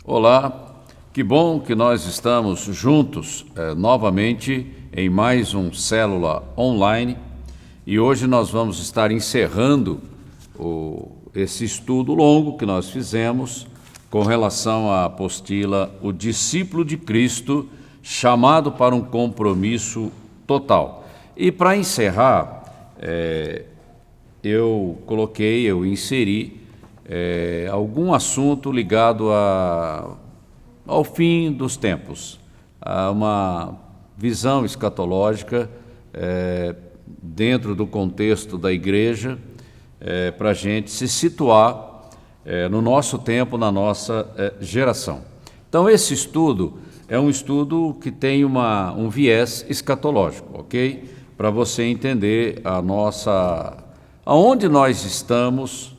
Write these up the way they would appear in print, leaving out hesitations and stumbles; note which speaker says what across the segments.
Speaker 1: Olá, que bom que nós estamos juntos novamente em mais um Célula Online e hoje nós vamos estar encerrando esse estudo longo que nós fizemos com relação à apostila O Discípulo de Cristo, chamado para um compromisso total. E para encerrar, eu inseri algum assunto ligado ao fim dos tempos, a uma visão escatológica dentro do contexto da igreja, para a gente se situar no nosso tempo, na nossa geração. Então esse estudo é um estudo que tem um viés escatológico, ok? Para você entender aonde nós estamos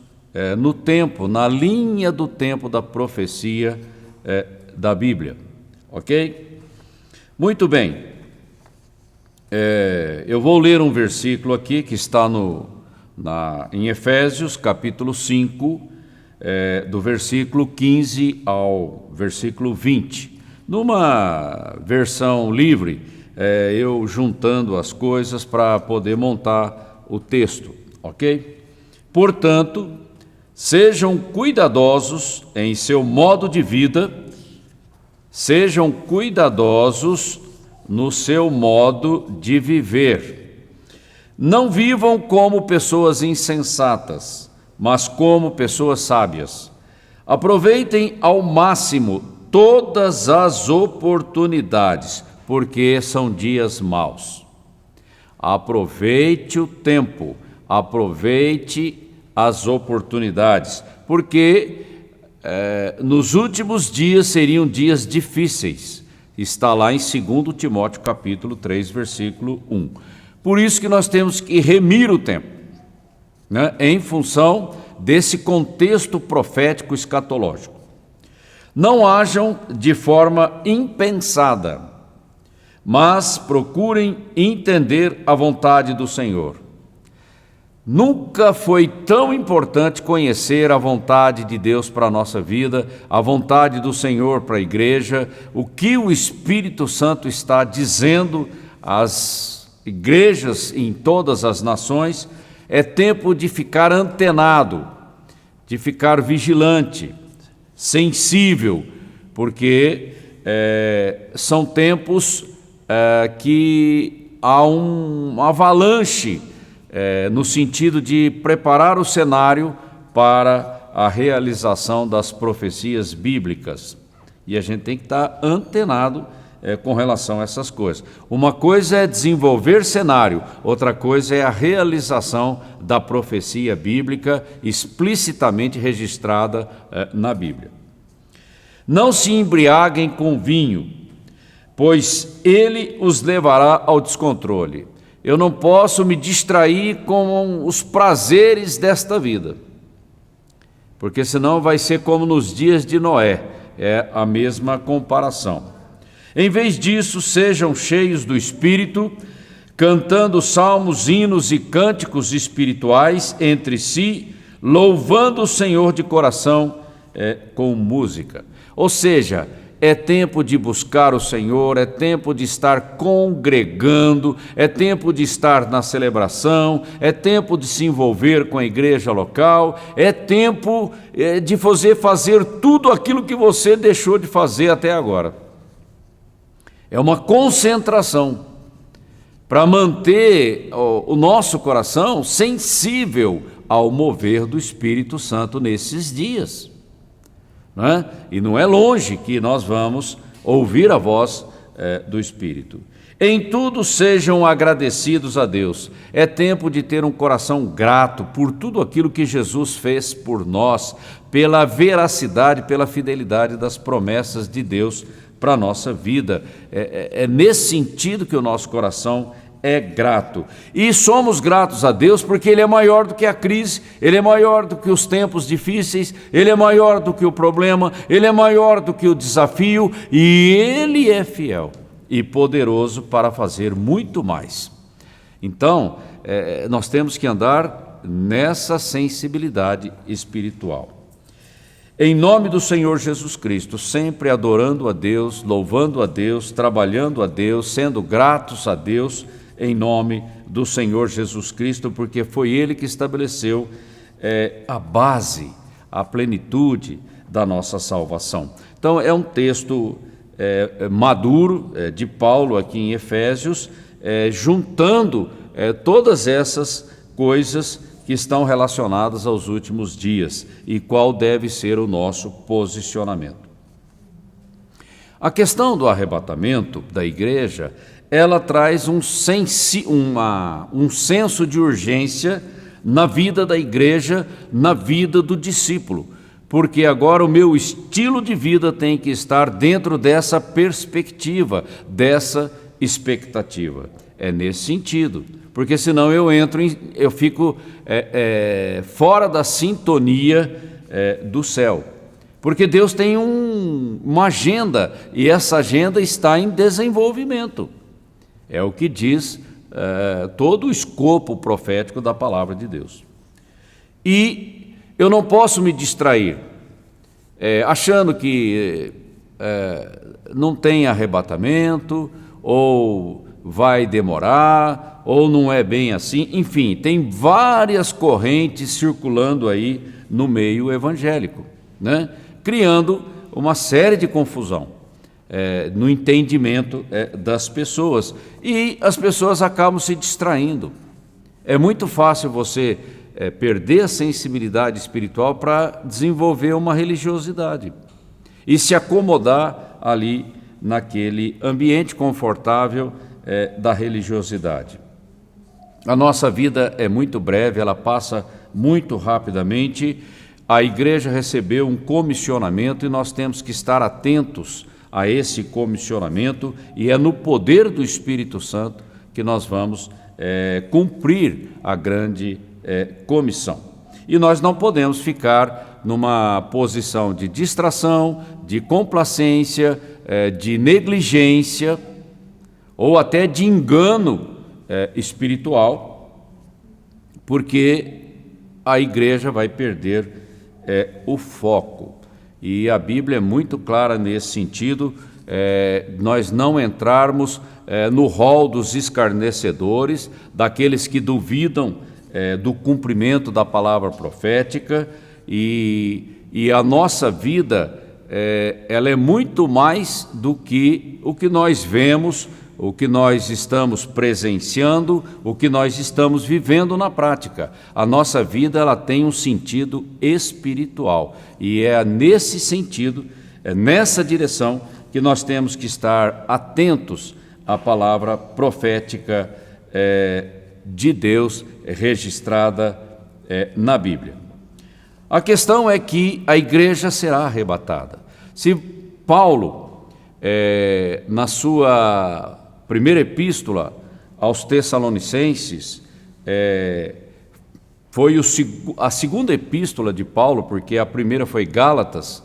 Speaker 1: no tempo, na linha do tempo da profecia da Bíblia, ok? Muito bem, eu vou ler um versículo aqui que está em Efésios, capítulo 5, do versículo 15 ao versículo 20. Numa versão livre, eu juntando as coisas para poder montar o texto, ok? Portanto, sejam cuidadosos em seu modo de vida, sejam cuidadosos no seu modo de viver. Não vivam como pessoas insensatas, mas como pessoas sábias. Aproveitem ao máximo todas as oportunidades, porque são dias maus. Aproveite o tempo, aproveite as oportunidades, porque nos últimos dias seriam dias difíceis. Está lá em 2 Timóteo capítulo 3, versículo 1. Por isso que nós temos que remir o tempo, né, em função desse contexto profético escatológico. Não hajam de forma impensada, mas procurem entender a vontade do Senhor. Nunca foi tão importante conhecer a vontade de Deus para a nossa vida, a vontade do Senhor para a igreja, o que o Espírito Santo está dizendo às igrejas em todas as nações. É tempo de ficar antenado, de ficar vigilante, sensível, porque são tempos que há uma avalanche no sentido de preparar o cenário para a realização das profecias bíblicas. E a gente tem que estar antenado com relação a essas coisas. Uma coisa é desenvolver cenário, outra coisa é a realização da profecia bíblica explicitamente registrada na Bíblia. Não se embriaguem com vinho, pois ele os levará ao descontrole. Eu não posso me distrair com os prazeres desta vida, porque senão vai ser como nos dias de Noé, é a mesma comparação. Em vez disso, sejam cheios do Espírito, cantando salmos, hinos e cânticos espirituais entre si, louvando o Senhor de coração com música. Ou seja, é tempo de buscar o Senhor, é tempo de estar congregando, é tempo de estar na celebração, é tempo de se envolver com a igreja local, é tempo de fazer tudo aquilo que você deixou de fazer até agora. É uma concentração para manter o nosso coração sensível ao mover do Espírito Santo nesses dias. E não é longe que nós vamos ouvir a voz do Espírito. Em tudo sejam agradecidos a Deus. É tempo de ter um coração grato por tudo aquilo que Jesus fez por nós, pela veracidade, pela fidelidade das promessas de Deus para a nossa vida. É nesse sentido que o nosso coração é grato. E somos gratos a Deus porque Ele é maior do que a crise, Ele é maior do que os tempos difíceis, Ele é maior do que o problema, Ele é maior do que o desafio, e Ele é fiel e poderoso para fazer muito mais. Então, nós temos que andar nessa sensibilidade espiritual. em nome do Senhor Jesus Cristo, sempre adorando a Deus, louvando a Deus, trabalhando a Deus, sendo gratos a Deus, em nome do Senhor Jesus Cristo, porque foi Ele que estabeleceu a base, a plenitude da nossa salvação. Então é um texto maduro de Paulo aqui em Efésios, juntando todas essas coisas que estão relacionadas aos últimos dias e qual deve ser o nosso posicionamento. A questão do arrebatamento da igreja, ela traz um senso de urgência na vida da igreja, na vida do discípulo, porque agora o meu estilo de vida tem que estar dentro dessa perspectiva, dessa expectativa. É nesse sentido, porque senão eu fico fora da sintonia do céu. Porque Deus tem uma agenda, e essa agenda está em desenvolvimento. É o que diz todo o escopo profético da palavra de Deus. E eu não posso me distrair, achando que não tem arrebatamento, ou vai demorar, ou não é bem assim. Enfim, tem várias correntes circulando aí no meio evangélico, né? Criando uma série de confusão no entendimento das pessoas, e as pessoas acabam se distraindo. É muito fácil você perder a sensibilidade espiritual para desenvolver uma religiosidade e se acomodar ali naquele ambiente confortável da religiosidade. A nossa vida é muito breve, ela passa muito rapidamente. A igreja recebeu um comissionamento e nós temos que estar atentos a esse comissionamento, e é no poder do Espírito Santo que nós vamos cumprir a grande comissão. E nós não podemos ficar numa posição de distração, de complacência, de negligência, ou até de engano espiritual, porque a igreja vai perder o foco. E a Bíblia é muito clara nesse sentido, nós não entrarmos no rol dos escarnecedores, daqueles que duvidam do cumprimento da palavra profética, e a nossa vida ela é muito mais do que o que nós vemos, o que nós estamos presenciando, o que nós estamos vivendo na prática. A nossa vida ela tem um sentido espiritual, e é nesse sentido, é nessa direção que nós temos que estar atentos à palavra profética de Deus registrada na Bíblia. A questão é que a igreja será arrebatada. Se Paulo, na sua primeira epístola aos Tessalonicenses, foi a segunda epístola de Paulo, porque a primeira foi Gálatas,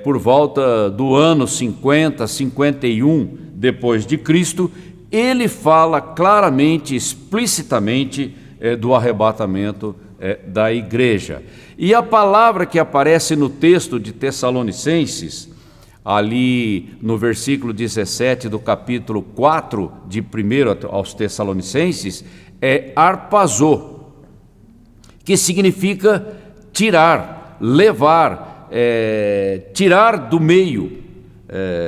Speaker 1: por volta do ano 50, 51 depois de Cristo, ele fala claramente, explicitamente do arrebatamento da igreja. E a palavra que aparece no texto de Tessalonicenses, ali no versículo 17 do capítulo 4 de 1 aos Tessalonicenses, é arpazô, que significa tirar, levar, tirar do meio,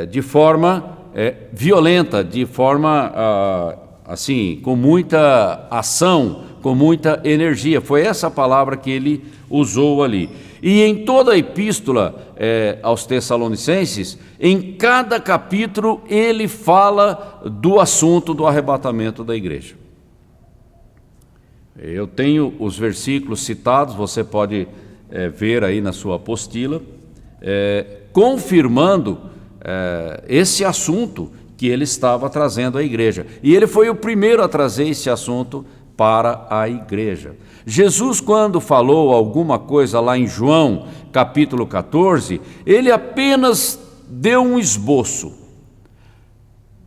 Speaker 1: de forma violenta, de forma assim, com muita ação, com muita energia. Foi essa palavra que ele usou ali. E em toda a epístola aos Tessalonicenses, em cada capítulo, ele fala do assunto do arrebatamento da igreja. Eu tenho os versículos citados, você pode ver aí na sua apostila, confirmando esse assunto que ele estava trazendo à igreja. E ele foi o primeiro a trazer esse assunto para a igreja. Jesus, quando falou alguma coisa lá em João, capítulo 14, ele apenas deu um esboço,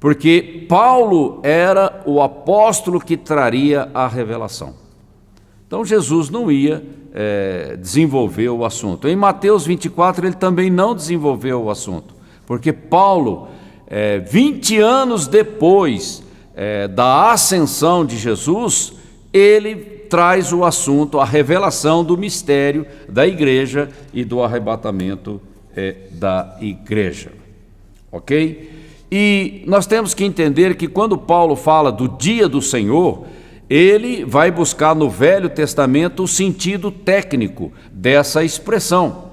Speaker 1: porque Paulo era o apóstolo que traria a revelação. Então Jesus não ia desenvolver o assunto. Em Mateus 24 ele também não desenvolveu o assunto, porque Paulo, 20 anos depois da ascensão de Jesus, ele traz o assunto, a revelação do mistério da igreja e do arrebatamento da igreja. Ok? E nós temos que entender que quando Paulo fala do dia do Senhor, ele vai buscar no Velho Testamento o sentido técnico dessa expressão,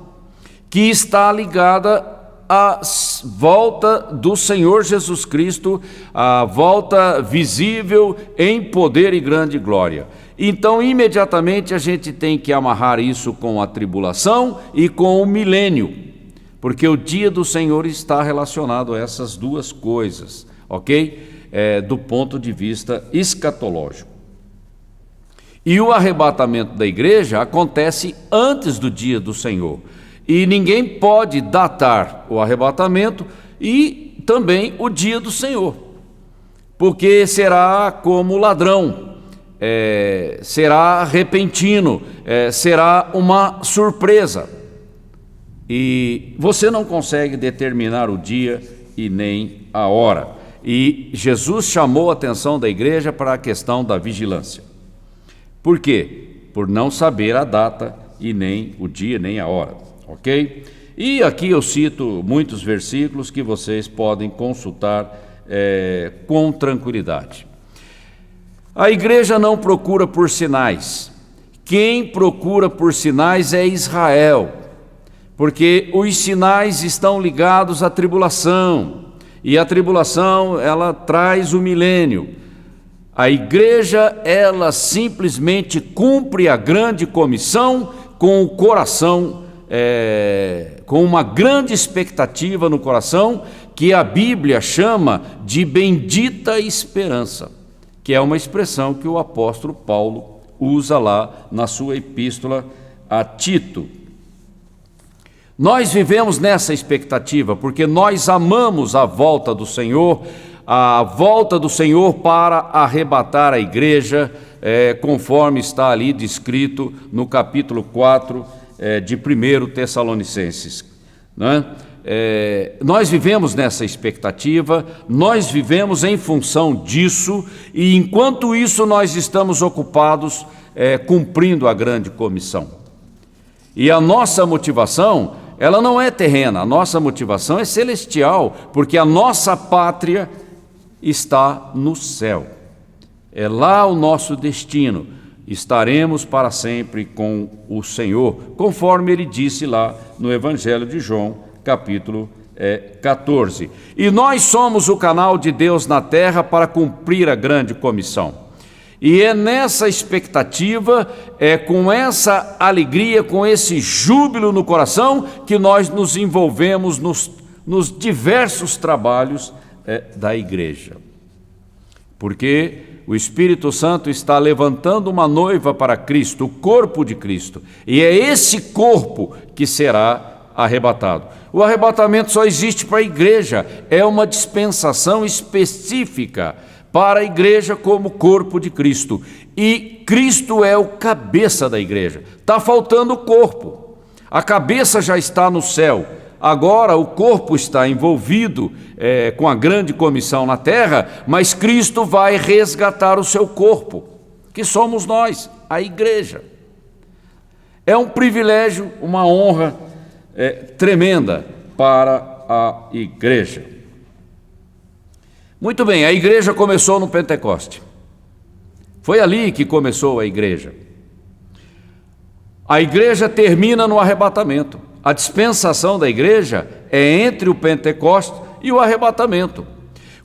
Speaker 1: que está ligada à volta do Senhor Jesus Cristo, a volta visível em poder e grande glória. Então, imediatamente a gente tem que amarrar isso com a tribulação e com o milênio, porque o dia do Senhor está relacionado a essas duas coisas, ok? Do ponto de vista escatológico. E o arrebatamento da igreja acontece antes do dia do Senhor. E ninguém pode datar o arrebatamento e também o dia do Senhor, porque será como ladrão, será repentino, será uma surpresa. E você não consegue determinar o dia e nem a hora. E Jesus chamou a atenção da igreja para a questão da vigilância. Por quê? Por não saber a data e nem o dia, nem a hora, ok? E aqui eu cito muitos versículos que vocês podem consultar com tranquilidade. A igreja não procura por sinais. Quem procura por sinais é Israel, porque os sinais estão ligados à tribulação, e a tribulação, ela traz o milênio. A igreja, ela simplesmente cumpre a grande comissão com o coração, com uma grande expectativa no coração, que a Bíblia chama de bendita esperança, que é uma expressão que o apóstolo Paulo usa lá na sua epístola a Tito. Nós vivemos nessa expectativa porque nós amamos a volta do Senhor, para arrebatar a igreja, conforme está ali descrito no capítulo 4 de 1 Tessalonicenses. Não é? Nós vivemos nessa expectativa, nós vivemos em função disso, e enquanto isso nós estamos ocupados cumprindo a grande comissão. E a nossa motivação, ela não é terrena, a nossa motivação é celestial, porque a nossa pátria está no céu. É lá o nosso destino. Estaremos para sempre com o Senhor, conforme ele disse lá no Evangelho de João, capítulo 14. E nós somos o canal de Deus na terra para cumprir a grande comissão. E é nessa expectativa, com essa alegria, com esse júbilo no coração, que nós nos envolvemos nos diversos trabalhos da igreja. Porque o Espírito Santo está levantando uma noiva para Cristo, o corpo de Cristo, e é esse corpo que será arrebatado. O arrebatamento só existe para a igreja, é uma dispensação específica para a igreja como corpo de Cristo, e Cristo é o cabeça da igreja. Está faltando o corpo, a cabeça já está no céu, agora o corpo está envolvido com a grande comissão na terra, mas Cristo vai resgatar o seu corpo, que somos nós, a igreja. É um privilégio, uma honra tremenda para a igreja. Muito bem, a igreja começou no Pentecoste. Foi ali que começou a igreja. A igreja termina no arrebatamento. A dispensação da igreja é entre o Pentecostes e o arrebatamento.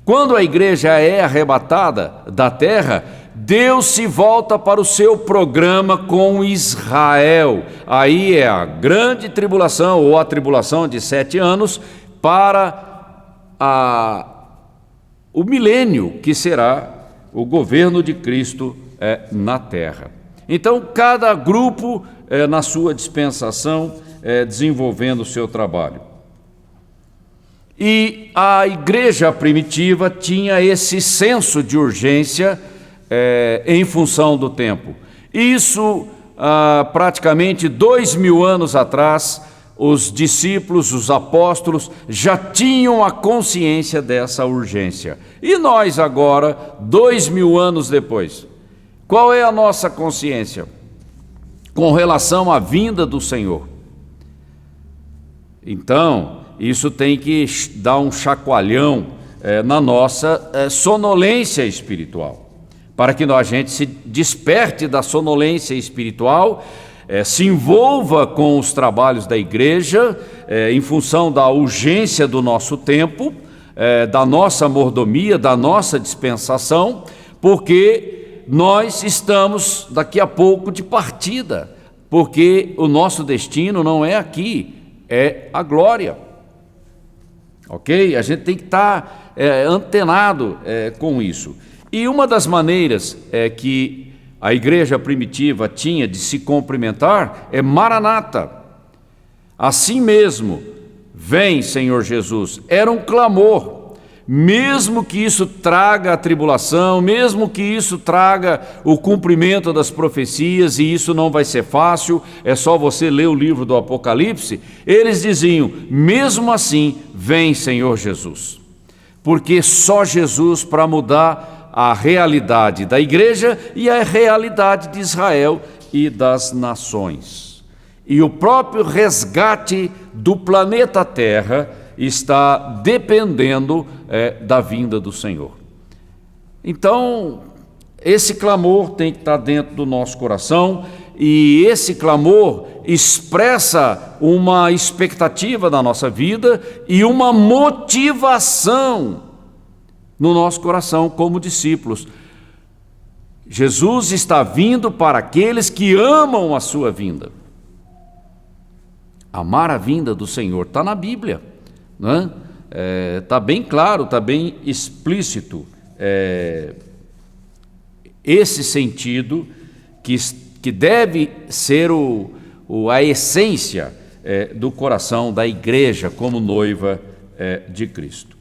Speaker 1: Quando a igreja é arrebatada da terra, Deus se volta para o seu programa com Israel. Aí é a grande tribulação, ou a tribulação de 7 anos, para o milênio, que será o governo de Cristo na terra. Então, cada grupo na sua dispensação, desenvolvendo o seu trabalho. E a igreja primitiva tinha esse senso de urgência em função do tempo. Isso, praticamente 2000 anos atrás, os discípulos, os apóstolos, já tinham a consciência dessa urgência. E nós agora, 2000 anos depois, qual é a nossa consciência com relação à vinda do Senhor? Então, isso tem que dar um chacoalhão na nossa sonolência espiritual, para que a gente se desperte da sonolência espiritual, se envolva com os trabalhos da igreja, em função da urgência do nosso tempo, da nossa mordomia, da nossa dispensação, porque nós estamos daqui a pouco de partida, porque o nosso destino não é aqui, é a glória. Ok? A gente tem que estar antenado com isso. E uma das maneiras que a igreja primitiva tinha de se cumprimentar é Maranata. Assim mesmo, vem Senhor Jesus. Era um clamor. Mesmo que isso traga a tribulação, mesmo que isso traga o cumprimento das profecias, e isso não vai ser fácil, é só você ler o livro do Apocalipse, eles diziam, mesmo assim, vem Senhor Jesus. Porque só Jesus para mudar a realidade da igreja e a realidade de Israel e das nações. E o próprio resgate do planeta Terra está dependendo da vinda do Senhor. Então, esse clamor tem que estar dentro do nosso coração, e esse clamor expressa uma expectativa da nossa vida e uma motivação no nosso coração como discípulos. Jesus está vindo para aqueles que amam a sua vinda. Amar a vinda do Senhor está na Bíblia. Está bem claro, está bem explícito esse sentido que deve ser a essência do coração da igreja como noiva de Cristo.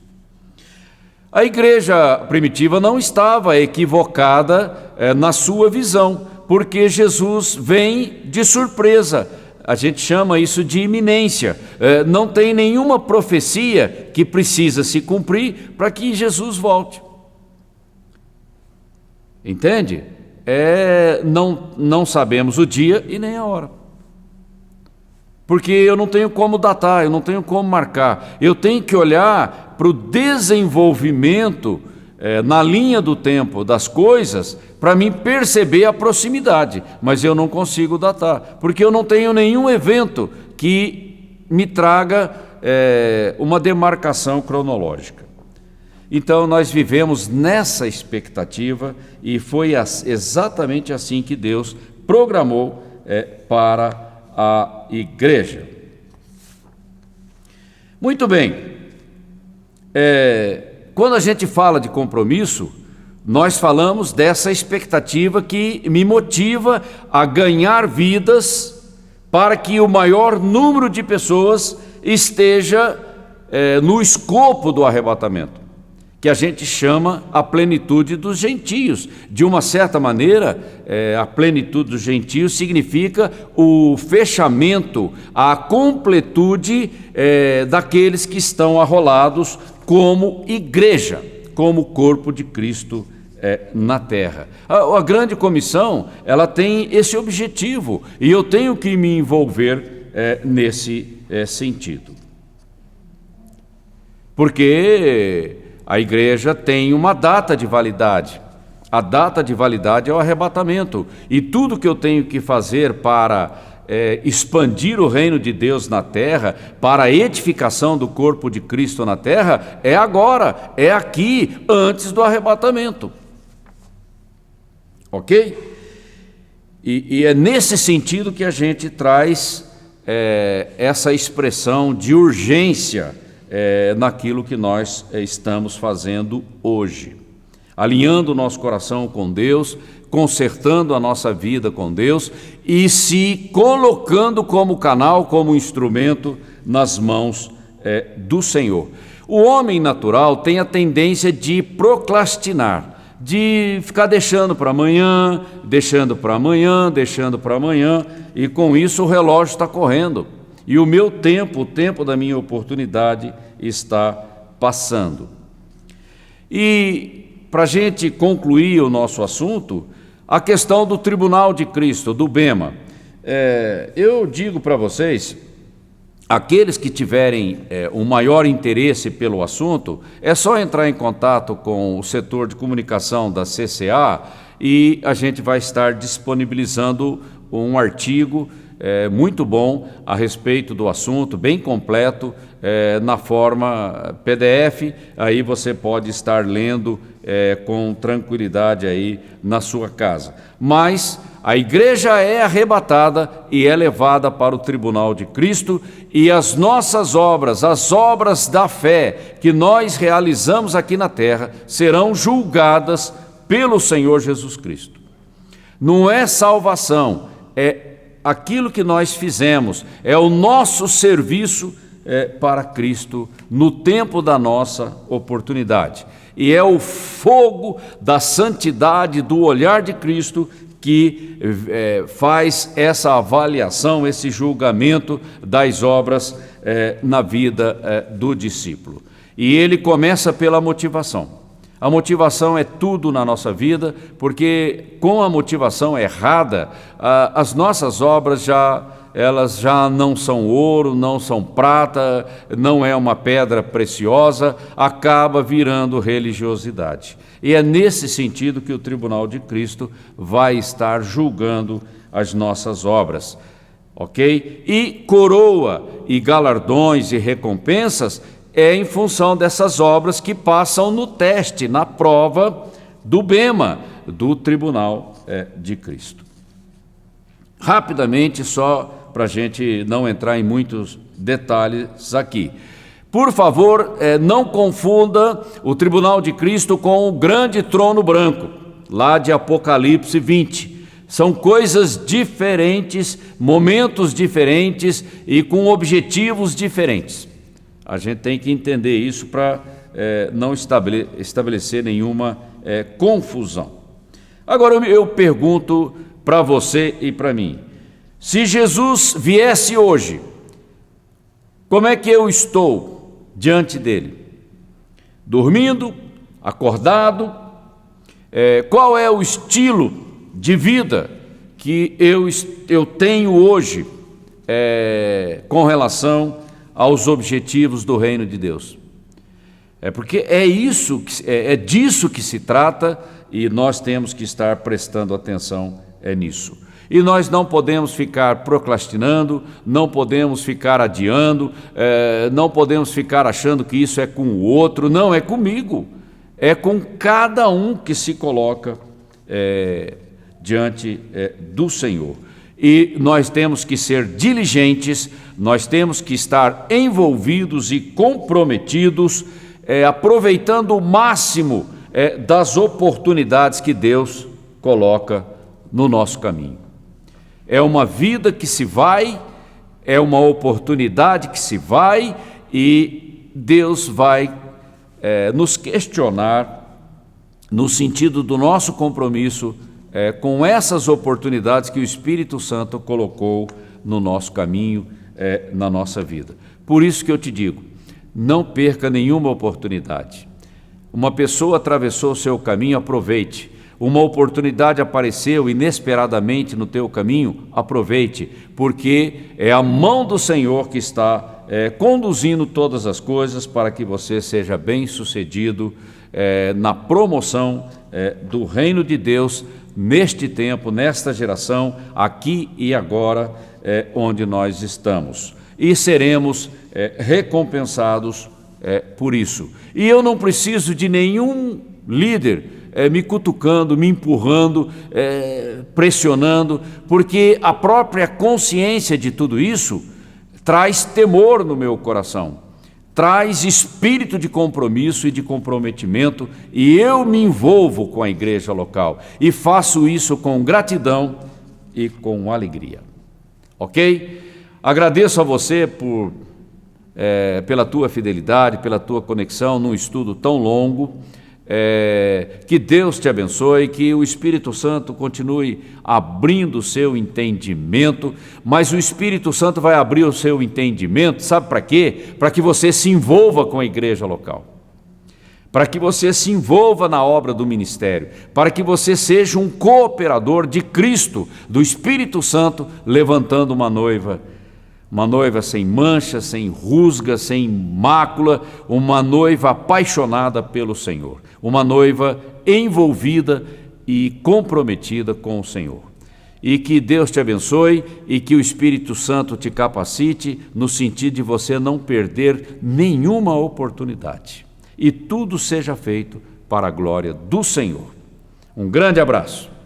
Speaker 1: A igreja primitiva não estava equivocada na sua visão, porque Jesus vem de surpresa. A gente chama isso de iminência. Não tem nenhuma profecia que precisa se cumprir para que Jesus volte. Entende? Não sabemos o dia e nem a hora. Porque eu não tenho como datar, eu não tenho como marcar. Eu tenho que olhar para o desenvolvimento na linha do tempo das coisas, para mim perceber a proximidade, mas eu não consigo datar, porque eu não tenho nenhum evento que me traga uma demarcação cronológica. Então nós vivemos nessa expectativa, e foi exatamente assim que Deus programou para a igreja. Muito bem. Quando a gente fala de compromisso, nós falamos dessa expectativa que me motiva a ganhar vidas para que o maior número de pessoas esteja no escopo do arrebatamento, que a gente chama a plenitude dos gentios. De uma certa maneira, a plenitude dos gentios significa o fechamento, a completude daqueles que estão arrolados como igreja, como corpo de Cristo na terra. A grande comissão, ela tem esse objetivo, e eu tenho que me envolver nesse sentido. Porque a igreja tem uma data de validade. A data de validade é o arrebatamento, e tudo que eu tenho que fazer para expandir o reino de Deus na terra, para a edificação do corpo de Cristo na terra, é agora, é aqui, antes do arrebatamento. Ok? E é nesse sentido que a gente traz essa expressão de urgência naquilo que nós estamos fazendo hoje, alinhando o nosso coração com Deus, consertando a nossa vida com Deus e se colocando como canal, como instrumento nas mãos do Senhor. O homem natural tem a tendência de procrastinar, de ficar deixando para amanhã, deixando para amanhã, deixando para amanhã, e com isso o relógio está correndo. E o meu tempo, o tempo da minha oportunidade está passando. E para a gente concluir o nosso assunto, a questão do Tribunal de Cristo, do Bema. Eu digo para vocês, aqueles que tiverem um maior interesse pelo assunto, é só entrar em contato com o setor de comunicação da CCA e a gente vai estar disponibilizando um artigo muito bom a respeito do assunto, bem completo, na forma PDF. Aí você pode estar lendo com tranquilidade aí na sua casa. Mas a igreja é arrebatada e é levada para o tribunal de Cristo, e as nossas obras, as obras da fé que nós realizamos aqui na terra, serão julgadas pelo Senhor Jesus Cristo. Não é salvação, é aquilo que nós fizemos, é o nosso serviço para Cristo no tempo da nossa oportunidade. E é o fogo da santidade, do olhar de Cristo, que faz essa avaliação, esse julgamento das obras na vida do discípulo. E ele começa pela motivação. A motivação é tudo na nossa vida, porque com a motivação errada, as nossas obras elas já não são ouro, não são prata, não é uma pedra preciosa, acaba virando religiosidade. E é nesse sentido que o Tribunal de Cristo vai estar julgando as nossas obras, ok? E coroa e galardões e recompensas é em função dessas obras que passam no teste, na prova do Bema, do Tribunal de Cristo. Rapidamente, só para a gente não entrar em muitos detalhes aqui. Por favor, não confunda o Tribunal de Cristo com o grande trono branco, lá de Apocalipse 20. São coisas diferentes, momentos diferentes e com objetivos diferentes. A gente tem que entender isso para não estabelecer nenhuma confusão. Agora eu pergunto para você e para mim, se Jesus viesse hoje, como é que eu estou diante dele? Dormindo? Acordado? Qual é o estilo de vida que eu tenho hoje com relação aos objetivos do reino de Deus? Porque é disso que se trata, e nós temos que estar prestando atenção nisso. E nós não podemos ficar procrastinando, não podemos ficar adiando, não podemos ficar achando que isso é com o outro. Não, é comigo, é com cada um que se coloca diante do Senhor. E nós temos que ser diligentes, nós temos que estar envolvidos e comprometidos, aproveitando o máximo das oportunidades que Deus coloca no nosso caminho. É uma vida que se vai, é uma oportunidade que se vai, e Deus vai nos questionar no sentido do nosso compromisso com essas oportunidades que o Espírito Santo colocou no nosso caminho, na nossa vida. Por isso que eu te digo, não perca nenhuma oportunidade. Uma pessoa atravessou o seu caminho, aproveite. Uma oportunidade apareceu inesperadamente no teu caminho, aproveite, porque é a mão do Senhor que está conduzindo todas as coisas para que você seja bem-sucedido na promoção do reino de Deus neste tempo, nesta geração, aqui e agora, onde nós estamos. E seremos recompensados por isso. E eu não preciso de nenhum líder me cutucando, me empurrando, pressionando, porque a própria consciência de tudo isso traz temor no meu coração, traz espírito de compromisso e de comprometimento, e eu me envolvo com a igreja local e faço isso com gratidão e com alegria. Ok? Agradeço a você pela tua fidelidade, pela tua conexão num estudo tão longo. Que Deus te abençoe, que o Espírito Santo continue abrindo o seu entendimento, mas o Espírito Santo vai abrir o seu entendimento, sabe para quê? Para que você se envolva com a igreja local, para que você se envolva na obra do ministério, para que você seja um cooperador de Cristo, do Espírito Santo, levantando uma noiva sem mancha, sem rusga, sem mácula, uma noiva apaixonada pelo Senhor, uma noiva envolvida e comprometida com o Senhor. E que Deus te abençoe e que o Espírito Santo te capacite no sentido de você não perder nenhuma oportunidade. E tudo seja feito para a glória do Senhor. Um grande abraço.